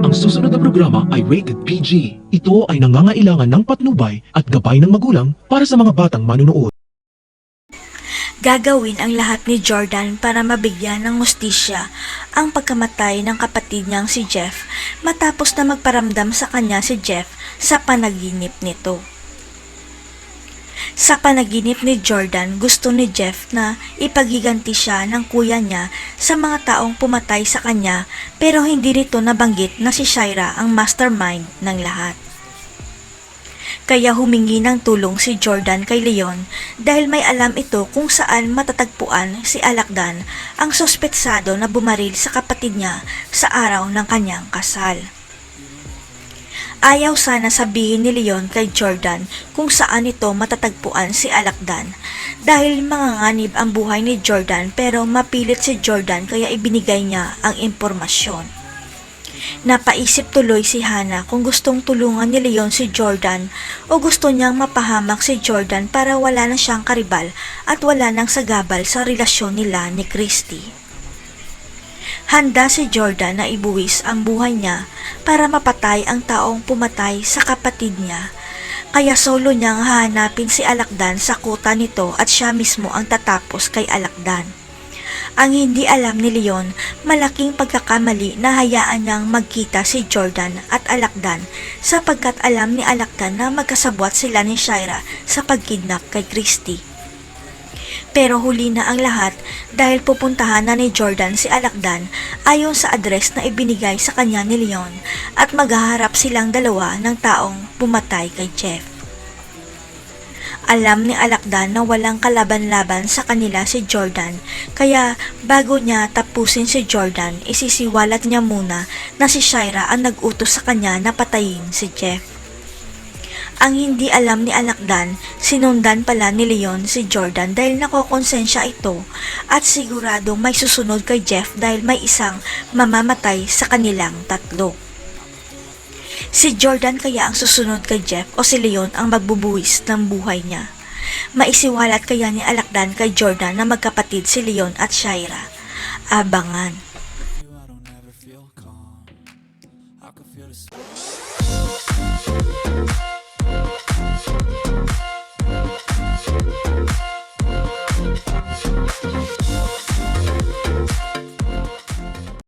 Ang susunod na programa ay rated PG. Ito ay nangangailangan ng patnubay at gabay ng magulang para sa mga batang manunood. Gagawin ang lahat ni Jordan para mabigyan ng hustisya ang pagkamatay ng kapatid niyang si Jeff matapos na magparamdam sa kanya si Jeff sa panaginip nito. Sa panaginip ni Jordan, gusto ni Jeff na ipaghiganti siya ng kuya niya sa mga taong pumatay sa kanya pero hindi rito nabanggit na si Shira ang mastermind ng lahat. Kaya humingi ng tulong si Jordan kay Leon dahil may alam ito kung saan matatagpuan si Alakdan, ang sospetsado na bumaril sa kapatid niya sa araw ng kanyang kasal. Ayaw sana sabihin ni Leon kay Jordan kung saan ito matatagpuan si Alakdan dahil manganganib ang buhay ni Jordan pero mapilit si Jordan kaya ibinigay niya ang impormasyon. Napaisip tuloy si Hannah kung gustong tulungan ni Leon si Jordan o gusto niyang mapahamak si Jordan para wala na siyang karibal at wala nang sagabal sa relasyon nila ni Christy. Handa si Jordan na ibuwis ang buhay niya para mapatay ang taong pumatay sa kapatid niya. Kaya solo niyang hahanapin si Alakdan sa kuta nito at siya mismo ang tatapos kay Alakdan. Ang hindi alam ni Leon, malaking pagkakamali na hayaan niyang magkita si Jordan at Alakdan sapagkat alam ni Alakdan na magkasabwat sila ni Shira sa pagkidnap kay Christy. Pero huli na ang lahat dahil pupuntahan na ni Jordan si Alakdan ayon sa address na ibinigay sa kanya ni Leon at maghaharap silang dalawa ng taong pumatay kay Jeff. Alam ni Alakdan na walang kalaban-laban sa kanila si Jordan kaya bago niya tapusin si Jordan isisiwalat niya muna na si Shira ang nag-utos sa kanya na patayin si Jeff. Ang hindi alam ni Alakdan, sinundan pala ni Leon si Jordan dahil nakokonsensya ito at siguradong may susunod kay Jeff dahil may isang mamamatay sa kanilang tatlo. Si Jordan kaya ang susunod kay Jeff o si Leon ang magbubuwis ng buhay niya. Maisiwalat kaya ni Alakdan kay Jordan na magkapatid si Leon at Shira. Abangan.